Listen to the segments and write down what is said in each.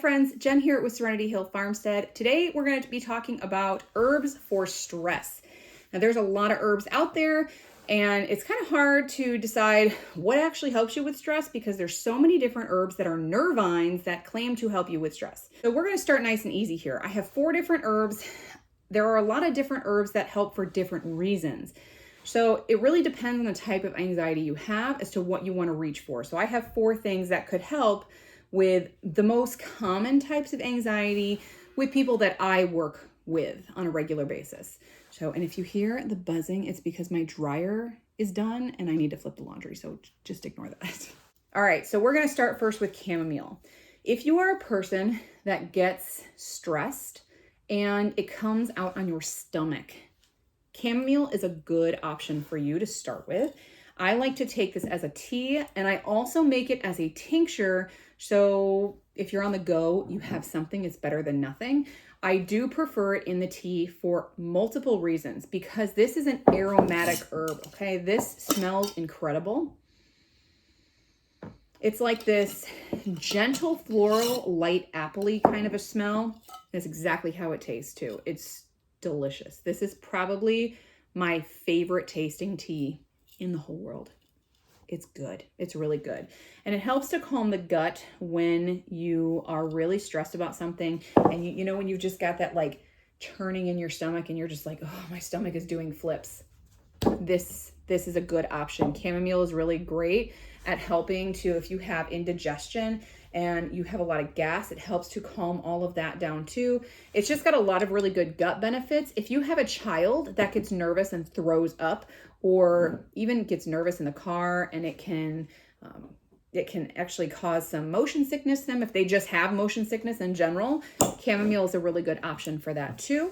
friends, Jen here with Serenity Hill Farmstead. Today we're going to be talking about herbs for stress. Now there's a lot of herbs out there and it's kind of hard to decide what actually helps you with stress because there's so many different herbs that are nervines that claim to help you with stress. So we're going to start nice and easy here. I have 4 different herbs. There are a lot of different herbs that help for different reasons. So it really depends on the type of anxiety you have as to what you want to reach for. So I have 4 things that could help with the most common types of anxiety with people that I work with on a regular basis. So, and if you hear the buzzing, it's because my dryer is done and I need to flip the laundry. So just ignore that. All right. So we're going to start first with chamomile. If you are a person that gets stressed and it comes out on your stomach, chamomile is a good option for you to start with. I like to take this as a tea and I also make it as a tincture. So if you're on the go, you have something, it's better than nothing. I do prefer it in the tea for multiple reasons because this is an aromatic herb, okay? This smells incredible. It's like this gentle floral, light appley kind of a smell. That's exactly how it tastes too. It's delicious. This is probably my favorite tasting tea in the whole world. It's good. It's really good. And it helps to calm the gut when you are really stressed about something. And you know, when you've just got that like churning in your stomach and you're just like, oh, my stomach is doing flips. This is a good option. Chamomile is really great at helping to, if you have indigestion and you have a lot of gas, it helps to calm all of that down too. It's just got a lot of really good gut benefits. If you have a child that gets nervous and throws up or even gets nervous in the car, and it can actually cause some motion sickness to them if they just have motion sickness in general, chamomile is a really good option for that too.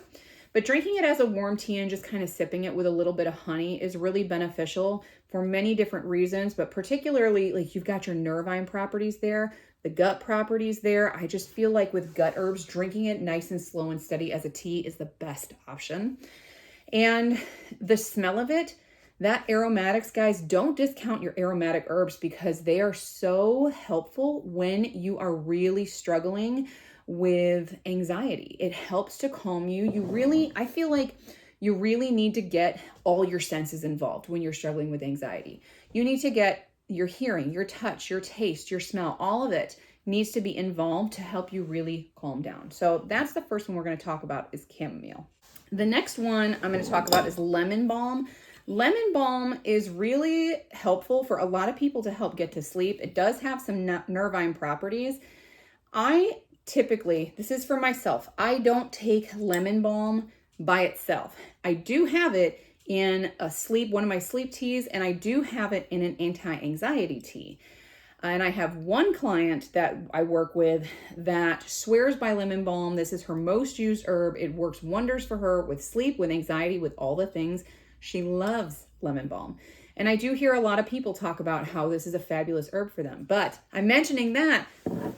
But drinking it as a warm tea and just kind of sipping it with a little bit of honey is really beneficial for many different reasons, but particularly like you've got your nervine properties there, the gut properties there. I just feel like with gut herbs, drinking it nice and slow and steady as a tea is the best option. And the smell of it, that aromatics, guys, don't discount your aromatic herbs because they are so helpful when you are really struggling with anxiety. It helps to calm you. I feel like you really need to get all your senses involved when you're struggling with anxiety. You need to get your hearing, your touch, your taste, your smell, all of it needs to be involved to help you really calm down. So that's the first one we're going to talk about is chamomile. The next one I'm going to talk about is lemon balm. Lemon balm is really helpful for a lot of people to help get to sleep. It does have some nervine properties. I typically, this is for myself, I don't take lemon balm by itself. I do have it in one of my sleep teas, and I do have it in an anti-anxiety tea. And I have one client that I work with that swears by lemon balm. This is her most used herb. It works wonders for her with sleep, with anxiety, with all the things. She loves lemon balm. And I do hear a lot of people talk about how this is a fabulous herb for them. But I'm mentioning that,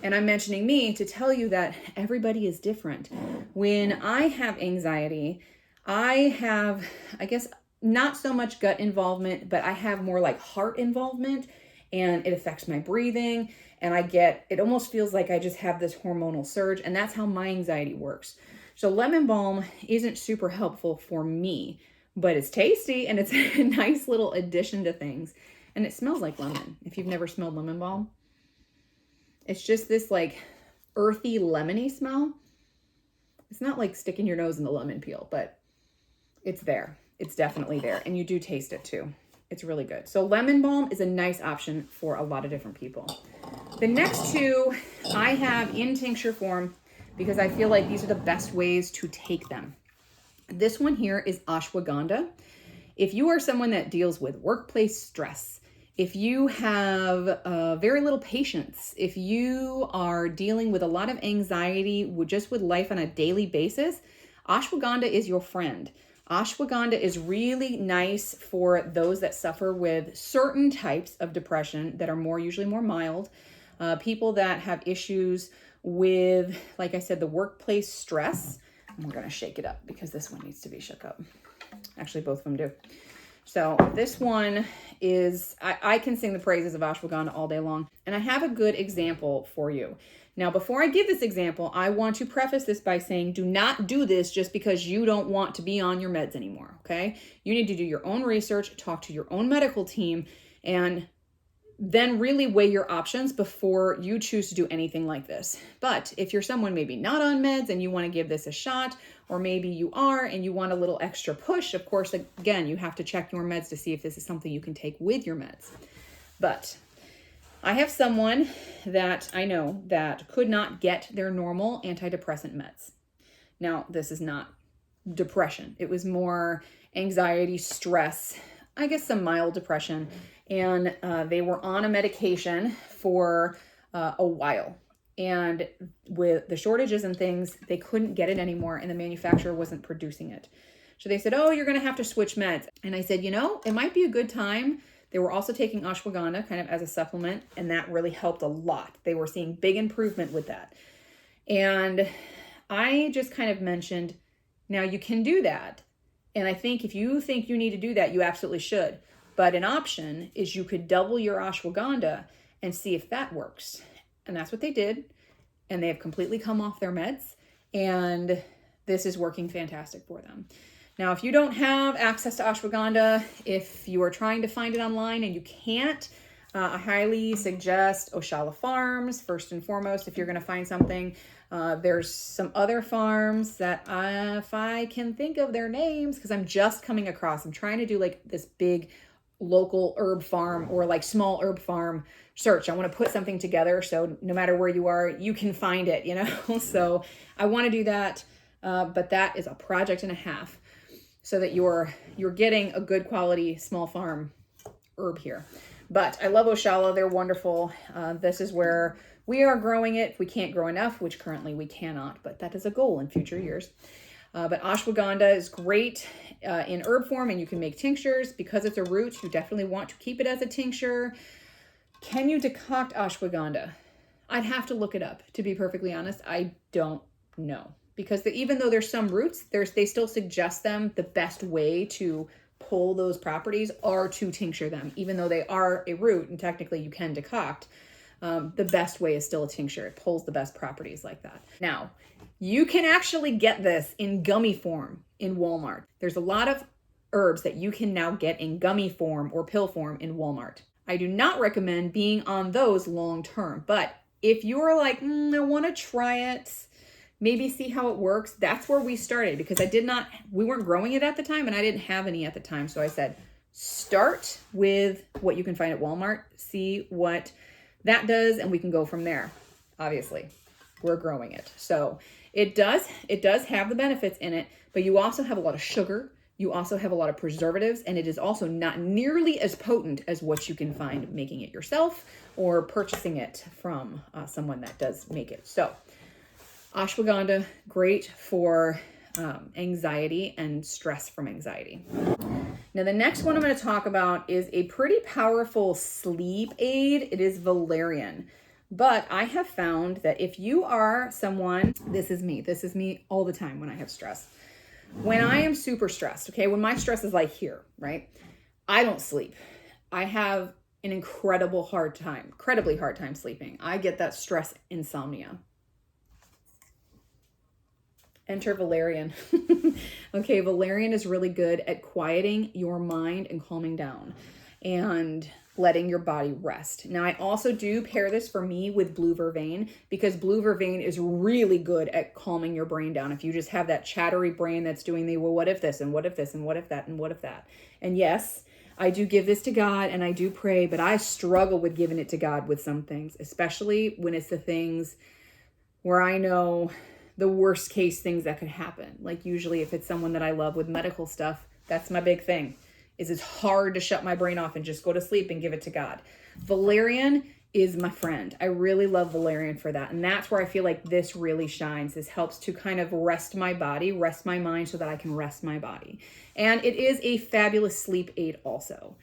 and I'm mentioning me to tell you that everybody is different. When I have anxiety, I have, I guess, not so much gut involvement, but I have more like heart involvement, and it affects my breathing. And it almost feels like I just have this hormonal surge, and that's how my anxiety works. So lemon balm isn't super helpful for me, but it's tasty and it's a nice little addition to things. And it smells like lemon. If you've never smelled lemon balm, it's just this like earthy lemony smell. It's not like sticking your nose in the lemon peel, but it's there. It's definitely there. And you do taste it too. It's really good. So lemon balm is a nice option for a lot of different people. The next 2 I have in tincture form because I feel like these are the best ways to take them. This one here is ashwagandha. If you are someone that deals with workplace stress, if you have very little patience, if you are dealing with a lot of anxiety just with life on a daily basis, ashwagandha is your friend. Ashwagandha is really nice for those that suffer with certain types of depression that are usually more mild, people that have issues with, like I said, the workplace stress. And we're going to shake it up because this one needs to be shook up. Actually, both of them do. So this one is, I can sing the praises of ashwagandha all day long. And I have a good example for you. Now, before I give this example, I want to preface this by saying do not do this just because you don't want to be on your meds anymore, okay? You need to do your own research, talk to your own medical team, and then really weigh your options before you choose to do anything like this. But if you're someone maybe not on meds and you want to give this a shot, or maybe you are and you want a little extra push, of course, again, you have to check your meds to see if this is something you can take with your meds. But I have someone that I know that could not get their normal antidepressant meds. Now, this is not depression. It was more anxiety, stress, I guess some mild depression. And they were on a medication for a while. And with the shortages and things, they couldn't get it anymore and the manufacturer wasn't producing it. So they said, oh, you're going to have to switch meds. And I said, it might be a good time. They were also taking ashwagandha kind of as a supplement, and that really helped a lot. They were seeing big improvement with that. And I just kind of mentioned, now you can do that. And I think if you think you need to do that, you absolutely should. But an option is you could double your ashwagandha and see if that works. And that's what they did. And they have completely come off their meds. And this is working fantastic for them. Now, if you don't have access to ashwagandha, if you are trying to find it online and you can't, I highly suggest Oshala Farms, first and foremost, if you're going to find something. There's some other farms that if I can think of their names, because I'm just coming across, I'm trying to do like this big local herb farm or like small herb farm search. I want to put something together so no matter where you are, you can find it, So I want to do that, but that is a project and a half so that you're getting a good quality small farm herb here. But I love Oshala. They're wonderful. This is where we are growing it. We can't grow enough, which currently we cannot, but that is a goal in future years. But ashwagandha is great in herb form, and you can make tinctures. Because it's a root, you definitely want to keep it as a tincture. Can you decoct ashwagandha? I'd have to look it up. To be perfectly honest, I don't know. Because even though there's some roots, they still suggest them. The best way to pull those properties are to tincture them. Even though they are a root, and technically you can decoct, the best way is still a tincture. It pulls the best properties like that. Now, you can actually get this in gummy form in Walmart. There's a lot of herbs that you can now get in gummy form or pill form in Walmart. I do not recommend being on those long term, but if you're like, I want to try it, maybe see how it works, that's where we started, because we weren't growing it at the time and I didn't have any at the time. So I said, start with what you can find at Walmart, see what that does, and we can go from there. Obviously, we're growing it. So it does have the benefits in it, but you also have a lot of sugar. You also have a lot of preservatives, and it is also not nearly as potent as what you can find making it yourself or purchasing it from someone that does make it. So ashwagandha, great for anxiety and stress from anxiety. Now, the next one I'm going to talk about is a pretty powerful sleep aid. It is valerian. But I have found that if you are someone, this is me all the time when I have stress. When I am super stressed, okay, when my stress is like here, right? I don't sleep. I have an incredibly hard time sleeping. I get that stress insomnia. Enter valerian. Okay, valerian is really good at quieting your mind and calming down and letting your body rest. Now, I also do pair this for me with blue vervain, because blue vervain is really good at calming your brain down. If you just have that chattery brain that's doing well, what if this, and what if this, and what if that, and what if that. And yes, I do give this to God and I do pray, but I struggle with giving it to God with some things, especially when it's the things where I know the worst case things that could happen. Like usually if it's someone that I love with medical stuff, that's my big thing. It's hard to shut my brain off and just go to sleep and give it to God. Valerian is my friend. I really love valerian for that. And that's where I feel like this really shines. This helps to kind of rest my body, rest my mind so that I can rest my body. And it is a fabulous sleep aid also.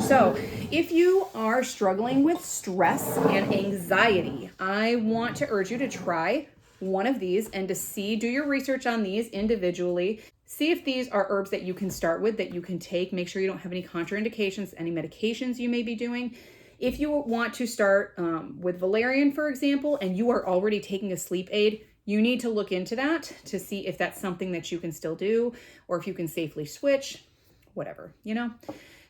So if you are struggling with stress and anxiety, I want to urge you to try one of these and to do your research on these individually. See if these are herbs that you can start with, that you can take. Make sure you don't have any contraindications, any medications you may be doing. If you want to start with Valaran, for example, and you are already taking a sleep aid, you need to look into that to see if that's something that you can still do or if you can safely switch, whatever, you know,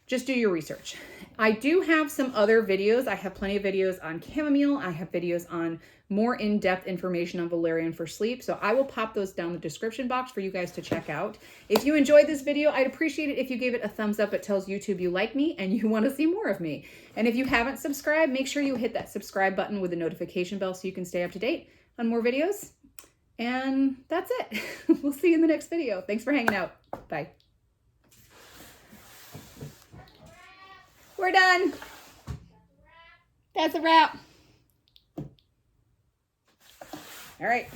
just do your research. I do have some other videos. I have plenty of videos on chamomile. I have videos on more in-depth information on Valaran for sleep. So I will pop those down in the description box for you guys to check out. If you enjoyed this video, I'd appreciate it if you gave it a thumbs up. It tells YouTube you like me and you want to see more of me. And if you haven't subscribed, make sure you hit that subscribe button with the notification bell so you can stay up to date on more videos. And that's it. We'll see you in the next video. Thanks for hanging out. Bye. We're done. That's a wrap. All right.